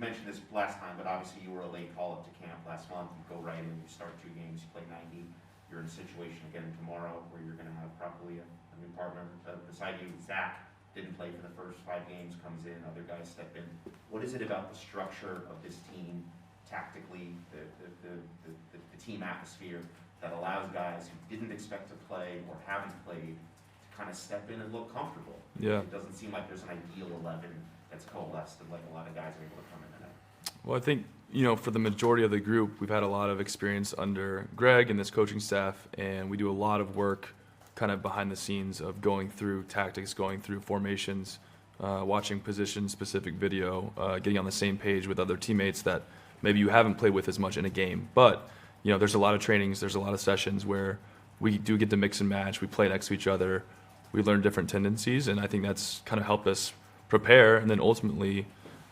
mentioned this last time, but obviously you were a late call-up to camp last month. You go right in, you start 2 games, you play 90. You're in a situation again tomorrow where you're going to have probably a new partner beside you. Zach didn't play for the first 5 games, comes in, other guys step in. What is it about the structure of this team, tactically, the team atmosphere, that allows guys who didn't expect to play or haven't played to kind of step in and look comfortable? Yeah. It doesn't seem like there's an ideal 11 that's coalesced and like a lot of guys are able to come in and out. Well, I think, for the majority of the group, we've had a lot of experience under Greg and this coaching staff, and we do a lot of work kind of behind the scenes of going through tactics, going through formations, watching position-specific video, getting on the same page with other teammates that maybe you haven't played with as much in a game. But, there's a lot of trainings, there's a lot of sessions where we do get to mix and match, we play next to each other, we learn different tendencies, and I think that's kind of helped us prepare, and then ultimately,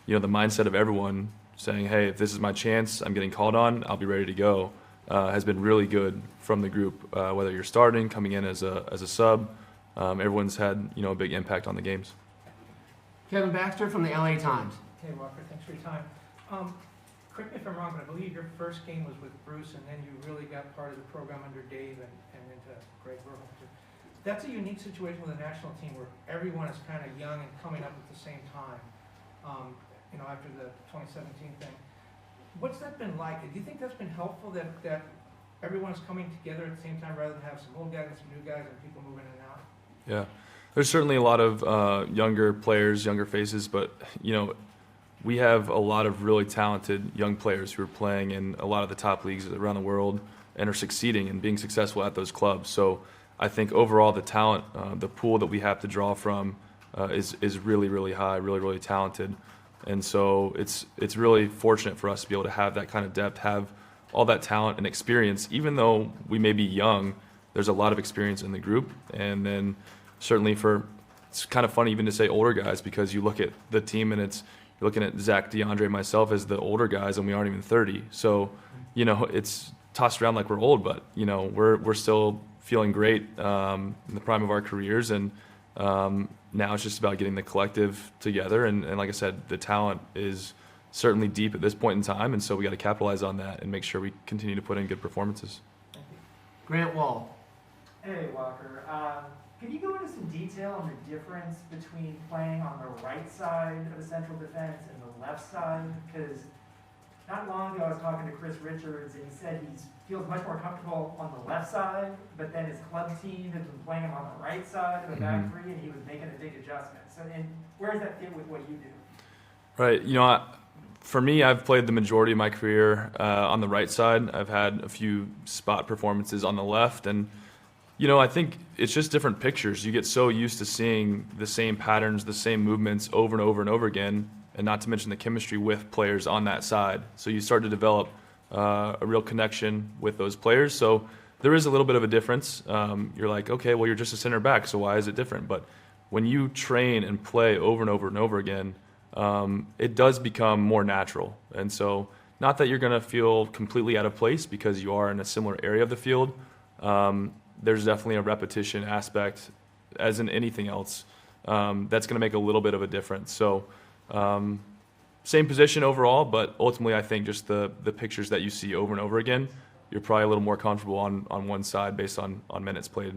the mindset of everyone saying, hey, if this is my chance, I'm getting called on, I'll be ready to go, has been really good from the group, whether you're starting, coming in as a sub. Everyone's had, a big impact on the games. Kevin Baxter from the LA Times. Hey, Walker, thanks for your time. Correct me if I'm wrong, but I believe your first game was with Bruce, and then you really got part of the program under Dave and into Greg Verholter. That's a unique situation with a national team where everyone is kind of young and coming up at the same time, after the 2017 thing. What's that been like? Do you think that's been helpful, that everyone's coming together at the same time rather than have some old guys and some new guys and people moving in and out? Yeah, there's certainly a lot of younger players, younger faces, but, we have a lot of really talented young players who are playing in a lot of the top leagues around the world and are succeeding and being successful at those clubs. So I think overall the talent, the pool that we have to draw from is really, really high, really, really talented. And so it's really fortunate for us to be able to have that kind of depth, have all that talent and experience. Even though we may be young, there's a lot of experience in the group. And then certainly it's kind of funny even to say older guys, because you look at the team and you're looking at Zach, DeAndre, myself as the older guys, and we aren't even 30. So, it's tossed around like we're old, but, we're still feeling great in the prime of our careers. And now it's just about getting the collective together. And like I said, the talent is certainly deep at this point in time. And so we got to capitalize on that and make sure we continue to put in good performances. Thank you. Grant Wall. Hey, Walker. Can you go into some detail on the difference between playing on the right side of the central defense and the left side? Because not long ago I was talking to Chris Richards, and he said he feels much more comfortable on the left side, but then his club team has been playing him on the right side of the back three, and he was making a big adjustment. So, and where does that fit with what you do? Right. For me, I've played the majority of my career on the right side. I've had a few spot performances on the left, and I think it's just different pictures. You get so used to seeing the same patterns, the same movements over and over and over again, and not to mention the chemistry with players on that side. So you start to develop a real connection with those players. So there is a little bit of a difference. You're like, okay, well, you're just a center back, so why is it different? But when you train and play over and over and over again, it does become more natural. And so not that you're going to feel completely out of place because you are in a similar area of the field. There's definitely a repetition aspect, as in anything else, that's going to make a little bit of a difference. So same position overall, but ultimately I think just the pictures that you see over and over again, you're probably a little more comfortable on one side based on minutes played.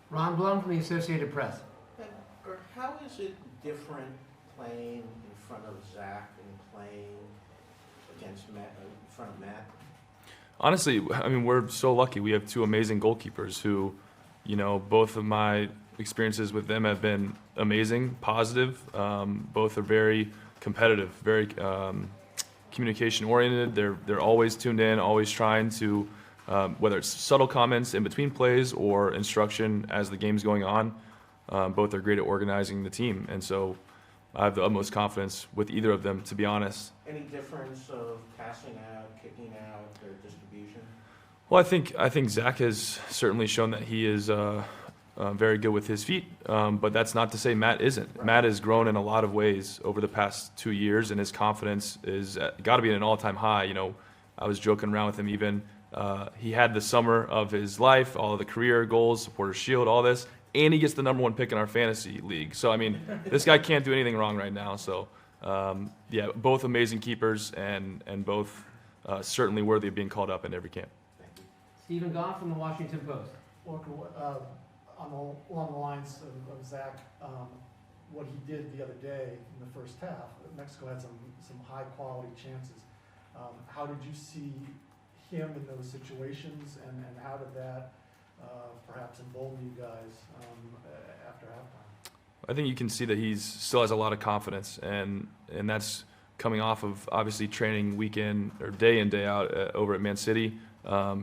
Ron Blum from the Associated Press. How is it different playing in front of Zach and playing against Matt, in front of Matt? Honestly, we're so lucky. We have 2 amazing goalkeepers who, both of my experiences with them have been amazing, positive. Both are very competitive, very communication-oriented. They're always tuned in, always trying to, whether it's subtle comments in between plays or instruction as the game's going on, both are great at organizing the team. And so I have the utmost confidence with either of them, to be honest. Any difference of passing out, kicking out, or distribution? Well, I think Zach has certainly shown that he is very good with his feet, but that's not to say Matt isn't. Right. Matt has grown in a lot of ways over the past 2 years, and his confidence is got to be at an all-time high. I was joking around with him even. He had the summer of his life, all of the career goals, Supporters Shield, all this, and he gets the #1 pick in our fantasy league. So, this guy can't do anything wrong right now. So Yeah, both amazing keepers and both certainly worthy of being called up in every camp. Thank you. Stephen Goff from the Washington Post. Walker, along the lines of Zach, what he did the other day in the first half, Mexico had some high-quality chances. How did you see him in those situations, and how did that perhaps embolden you guys after halftime? I think you can see that he's still has a lot of confidence, and that's coming off of obviously training week in or day in, day out over at Man City.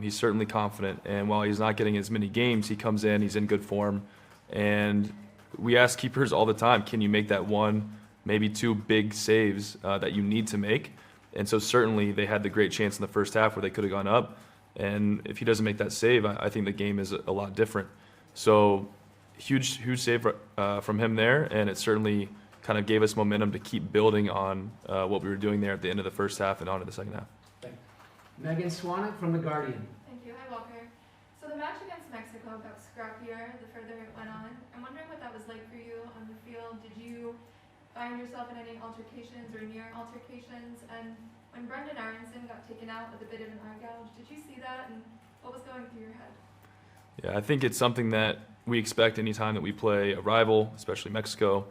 He's certainly confident, and while he's not getting as many games, he comes in, he's in good form, and we ask keepers all the time, can you make that one, maybe two big saves that you need to make? And so certainly they had the great chance in the first half where they could have gone up, and if he doesn't make that save, I think the game is a lot different. So huge save from him there, and it certainly kind of gave us momentum to keep building on what we were doing there at the end of the first half and on to the second half. Megan Swanwick from The Guardian. Thank you. Hi, Walker. So the match against Mexico got scrappier the further it went on. I'm wondering what that was like for you on the field. Did you find yourself in any altercations or near altercations? And when Brendan Aronson got taken out with a bit of an eye gouge, did you see that, and what was going through your head? Yeah, I think it's something that we expect anytime that we play a rival, especially Mexico.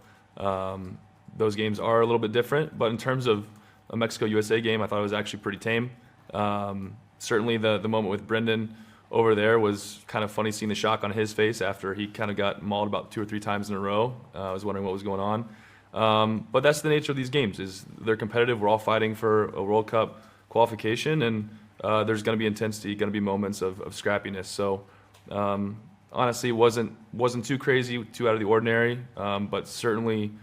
Those games are a little bit different, but in terms of a Mexico-USA game, I thought it was actually pretty tame. Certainly the moment with Brendan over there was kind of funny seeing the shock on his face after he kind of got mauled about 2 or 3 times in a row. I was wondering what was going on. But that's the nature of these games, is they're competitive. We're all fighting for a World Cup qualification, and there's going to be intensity, going to be moments of scrappiness. So honestly, it wasn't too crazy, too out of the ordinary, but certainly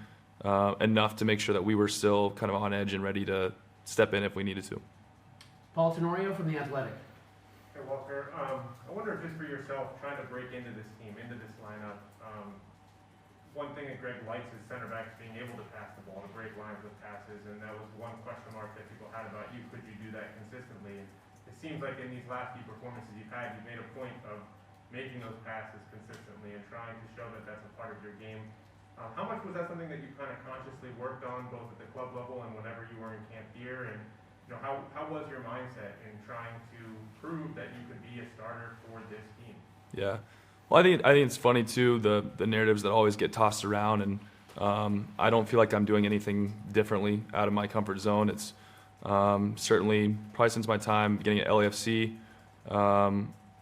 enough to make sure that we were still kind of on edge and ready to step in if we needed to. Paul Tenorio from The Athletic. Hey Walker, I wonder just for yourself, trying to break into this team, into this lineup, one thing that Greg likes is center backs being able to pass the ball, to break lines with passes, and that was one question mark that people had about you. Could you do that consistently? And it seems like in these last few performances you've had, you've made a point of making those passes consistently and trying to show that that's a part of your game. How much was that something that you kind of consciously worked on, both at the club level and whenever you were in camp here? And you know, how was your mindset in trying to prove that you could be a starter for this team? Yeah, well, I think it's funny too, the narratives that always get tossed around, and I don't feel like I'm doing anything differently out of my comfort zone. It's certainly probably since my time beginning at LAFC,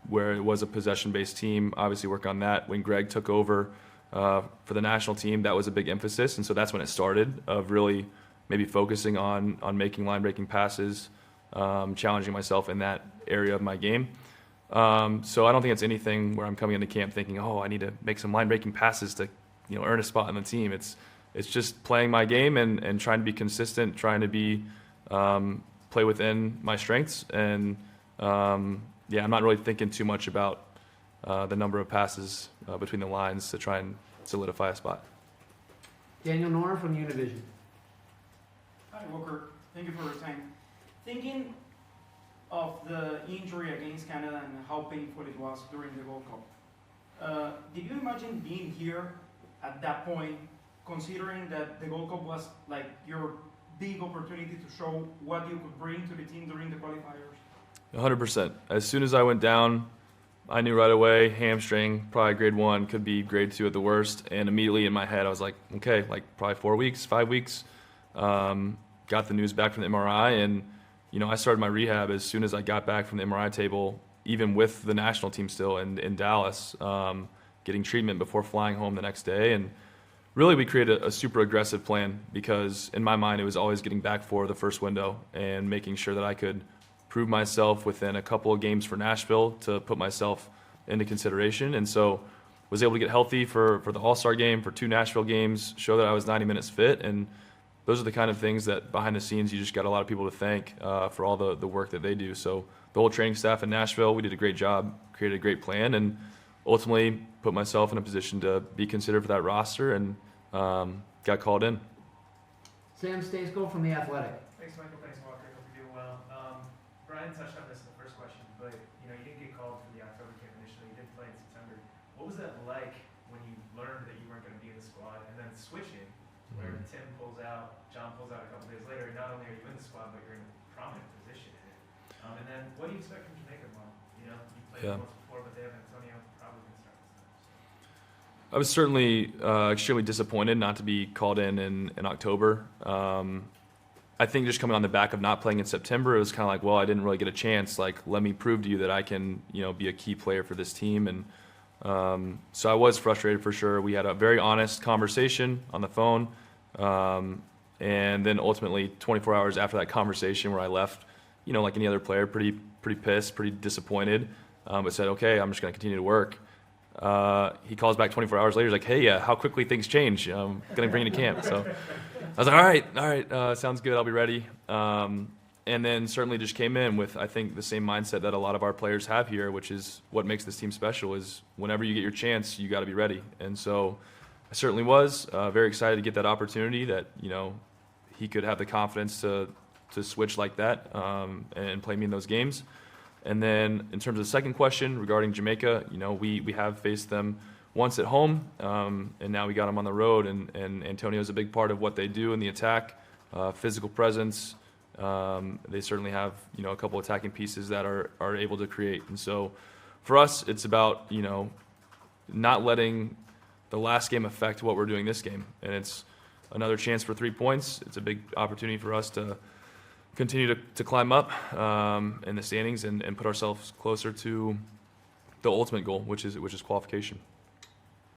where it was a possession-based team. Obviously, work on that. When Greg took over for the national team, that was a big emphasis, and so that's when it started, of really maybe focusing on making line-breaking passes, challenging myself in that area of my game. So I don't think it's anything where I'm coming into camp thinking, oh, I need to make some line-breaking passes to, earn a spot in the team. It's just playing my game and trying to be consistent, trying to be play within my strengths, and yeah, I'm not really thinking too much about the number of passes between the lines to try and solidify a spot. Daniel Nora from Univision. Hi, Walker. Thank you for your time. Thinking of the injury against Canada and how painful it was during the World Cup, did you imagine being here at that point, considering that the World Cup was like your big opportunity to show what you could bring to the team during the qualifiers? 100%. As soon as I went down, I knew right away, hamstring, probably grade 1, could be grade 2 at the worst. And immediately in my head, I was like, okay, like probably 4 weeks, 5 weeks. Got the news back from the MRI, and I started my rehab as soon as I got back from the MRI table, even with the national team still in Dallas, getting treatment before flying home the next day. And really, we created a super aggressive plan, because in my mind, it was always getting back for the first window and making sure that I could prove myself within a couple of games for Nashville to put myself into consideration. And so was able to get healthy for the All-Star game, for 2 Nashville games, show that I was 90 minutes fit. And those are the kind of things that behind the scenes, you just got a lot of people to thank for all the work that they do. So the whole training staff in Nashville, we did a great job, created a great plan, and ultimately put myself in a position to be considered for that roster, and got called in. Sam Stejsko from The Athletic. Thanks, Michael. Thanks, Walker. Hope you're doing well. Brian touched on this in the first question, but you didn't get called for the October camp initially. You did play in September. What was that like when you learned that you weren't going to be in the squad, and then switching where Tim pulls out, John pulls out a couple days later, not only are you in the squad, but you're in a prominent position in it. And then what do you expect from Jamaica tomorrow? You know, you played Yeah. once before, but they have Antonio probably going to start this time. I was certainly extremely disappointed not to be called in October. I think just coming on the back of not playing in September, it was kind of like, well, I didn't really get a chance. Like, let me prove to you that I can, be a key player for this team. And so I was frustrated for sure. We had a very honest conversation on the phone. And then ultimately 24 hours after that conversation where I left, like any other player, pretty pissed, pretty disappointed, but said, okay, I'm just going to continue to work. He calls back 24 hours later. He's like, hey, how quickly things change. I'm going to bring you to camp. So I was like, all right, sounds good. I'll be ready. And then certainly just came in with, I think, the same mindset that a lot of our players have here, which is what makes this team special is whenever you get your chance, you got to be ready. And so I certainly was very excited to get that opportunity that, he could have the confidence to switch like that and play me in those games. And then in terms of the second question regarding Jamaica, we have faced them once at home, and now we got them on the road. And Antonio's a big part of what they do in the attack, physical presence. They certainly have a couple attacking pieces that are able to create. And so for us, it's about not letting the last game affect what we're doing this game. And it's another chance for 3 points. It's a big opportunity for us to continue to climb up in the standings and put ourselves closer to the ultimate goal, which is qualification.